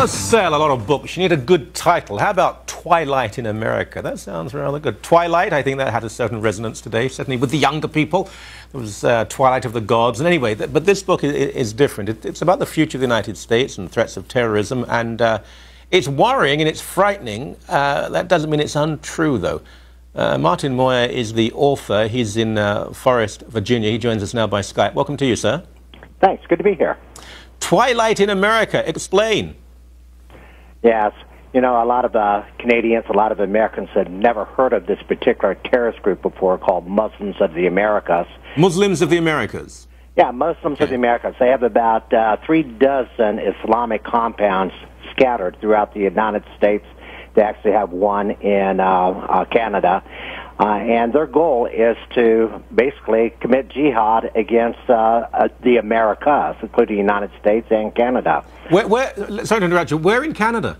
want to sell a lot of books, you need a good title. How about Twilight in America? That sounds rather good. Twilight, I think that had a certain resonance today, certainly with the younger people. There was Twilight of the Gods. And anyway, but this book is different. It's about the future of the United States and threats of terrorism. And it's worrying and it's frightening. That doesn't mean it's untrue, though. Martin Moyer is the author. He's in Forest, Virginia. He joins us now by Skype. Welcome to you, sir. Thanks. Good to be here. Twilight in America. Explain. Yes. You know, a lot of Canadians, a lot of Americans had never heard of this particular terrorist group before called Muslims of the Americas. Muslims of the Americas? Yeah, Muslims of the Americas. They have about 36 Islamic compounds scattered throughout the United States. They actually have one in Canada. And their goal is to basically commit jihad against the Americas, including the United States and Canada. Sorry to interrupt you. Where in Canada?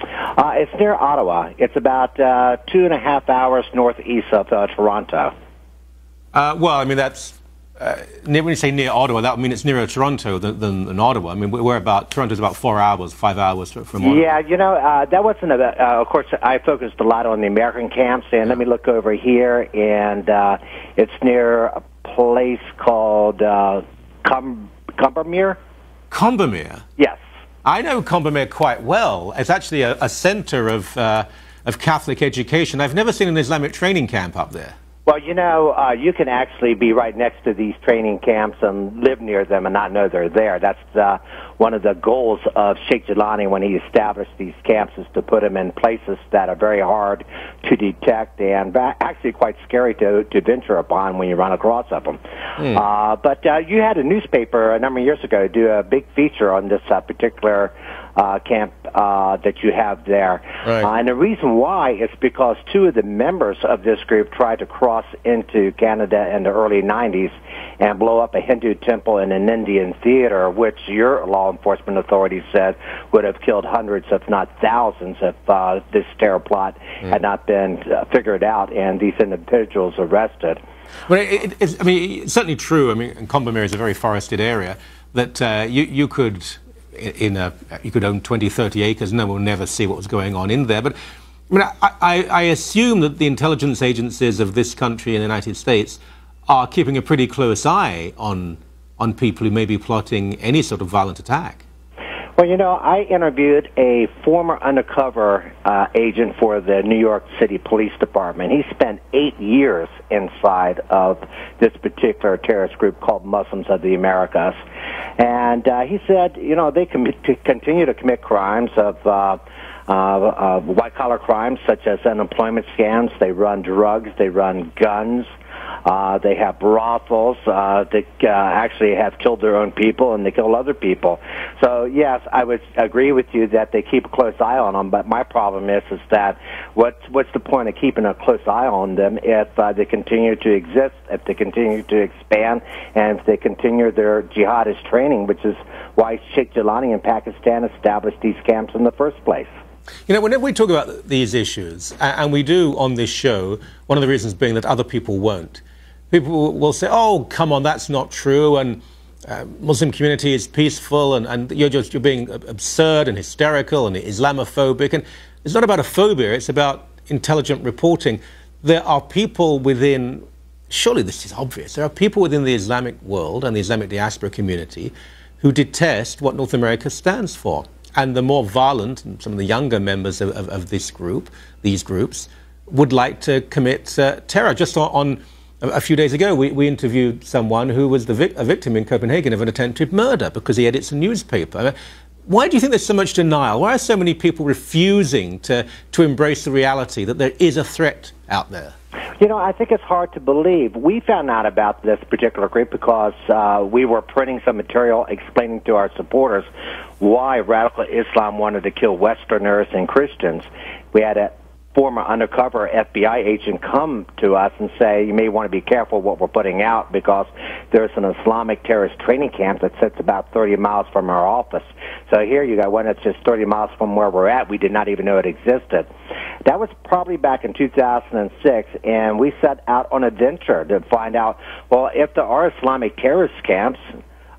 It's near Ottawa. It's about 2.5 hours northeast of Toronto. Well, I mean, that's... when you say near Ottawa, that would mean it's nearer Toronto than Ottawa. I mean, Toronto's about 4 hours, 5 hours from Ottawa. Yeah, you know, that wasn't of course, I focused a lot on the American camps, and let me look over here, and it's near a place called Combermere. Combermere? Yes. I know Combermere quite well. It's actually a center of Catholic education. I've never seen an Islamic training camp up there. Well, you know, you can actually be right next to these training camps and live near them and not know they're there. That's one of the goals of Sheikh Jilani when he established these camps, is to put them in places that are very hard to detect and actually quite scary to venture upon when you run across of them. But you had a newspaper a number of years ago do a big feature on this particular camp that you have there. Right. And the reason why is because two of the members of this group tried to cross into Canada in the early 90s and blow up a Hindu temple and an Indian theater, which your law enforcement authorities said would have killed hundreds, if not thousands, if this terror plot had not been figured out and these individuals arrested. Well, I mean, it's certainly true. I mean, Combermere is a very forested area that you could... you could own 20, 30 acres, no one will never see what was going on in there. But I mean, I assume that the intelligence agencies of this country in the United States are keeping a pretty close eye on people who may be plotting any sort of violent attack. Well, you know, I interviewed a former undercover agent for the New York City Police Department. He spent 8 years inside of this particular terrorist group called Muslims of the Americas. And he said, you know, they continue to commit crimes of white-collar crimes, such as unemployment scams. They run drugs. They run guns. They have brothels. They actually have killed their own people, and they kill other people. So, yes, I would agree with you that they keep a close eye on them, but my problem is that what's the point of keeping a close eye on them if they continue to exist, if they continue to expand, and if they continue their jihadist training, which is why Sheikh Jilani in Pakistan established these camps in the first place. You know, whenever we talk about these issues, and we do on this show, one of the reasons being that other people won't, people will say, oh, come on, that's not true, and Muslim community is peaceful, and you're being absurd and hysterical and Islamophobic. And it's not about a phobia, it's about intelligent reporting. There are people within, surely this is obvious, there are people within the Islamic world and the Islamic diaspora community who detest what North America stands for. And the more violent, and some of the younger members of this group, these groups, would like to commit terror. Just on a few days ago, we interviewed someone who was a victim in Copenhagen of an attempted murder because he edits a newspaper. Why do you think there's so much denial? Why are so many people refusing to embrace the reality that there is a threat out there? You know, I think it's hard to believe. We found out about this particular group because we were printing some material explaining to our supporters why radical Islam wanted to kill Westerners and Christians. We had a former undercover FBI agent come to us and say, you may want to be careful what we're putting out because there's an Islamic terrorist training camp that sits about 30 miles from our office. So here you got one that's just 30 miles from where we're at. We did not even know it existed. That was probably back in 2006, and we set out on a venture to find out, well, if there are Islamic terrorist camps,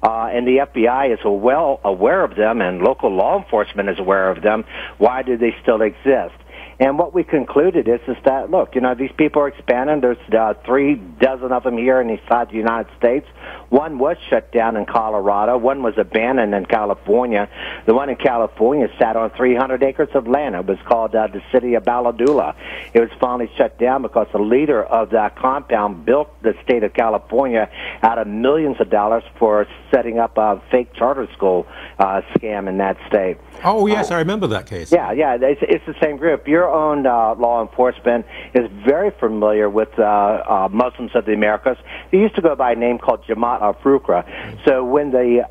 and the FBI is well aware of them, and local law enforcement is aware of them. Why do they still exist? And what we concluded is that, look, these people are expanding. There's 3 dozen of them here inside the United States. One was shut down in Colorado. One was abandoned in California. The one in California sat on 300 acres of land. It was called the city of Baladula. It was finally shut down because the leader of that compound built the state of California out of millions of dollars for setting up a fake charter school scam in that state. Oh, yes, I remember that case. Yeah, it's the same group. Your own law enforcement is very familiar with Muslims of the Americas. They used to go by a name called Jamaat al-Fukra. So when the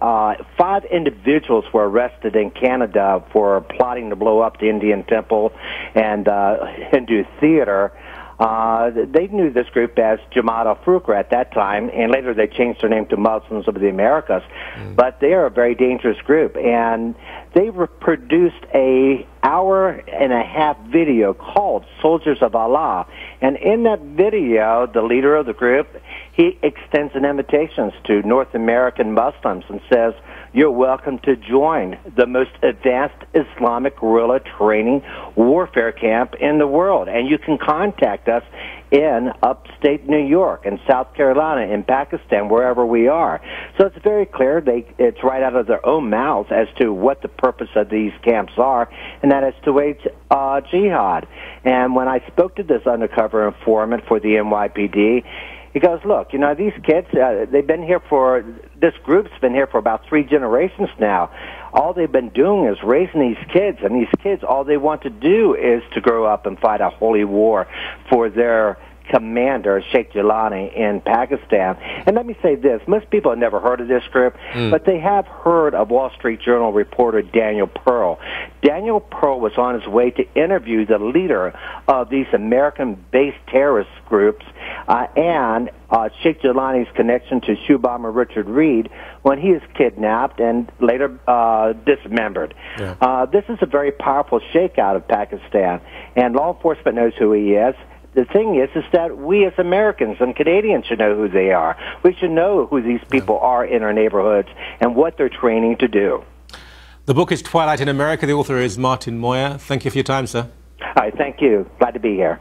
5 individuals were arrested in Canada for plotting to blow up the Indian temple and Hindu theater, they knew this group as Jamaat al-Fukra at that time, and later they changed their name to Muslims of the Americas. But they are a very dangerous group, and they produced a hour-and-a-half video called Soldiers of Allah. And in that video, the leader of the group, he extends an invitation to North American Muslims and says, you're welcome to join the most advanced Islamic guerrilla training warfare camp in the world. And you can contact us in upstate New York, in South Carolina, in Pakistan, wherever we are. So it's very clear. It's right out of their own mouths as to what the purpose of these camps are, and that is to wage jihad. And when I spoke to this undercover informant for the NYPD, he goes, look, these kids, they've been here this group's been here for about 3 generations now. All they've been doing is raising these kids, and these kids, all they want to do is to grow up and fight a holy war for their commander, Sheikh Jilani, in Pakistan. And let me say this, most people have never heard of this group, but they have heard of Wall Street Journal reporter Daniel Pearl. Daniel Pearl was on his way to interview the leader of these American-based terrorist groups and Sheikh Jilani's connection to shoe bomber Richard Reed when he was kidnapped and later dismembered. Yeah. This is a very powerful sheikh out of Pakistan, and law enforcement knows who he is. The thing is that we as Americans and Canadians should know who they are. We should know who these people are in our neighborhoods and what they're training to do. The book is Twilight in America. The author is Martin Moyer. Thank you for your time, sir. All right, thank you. Glad to be here.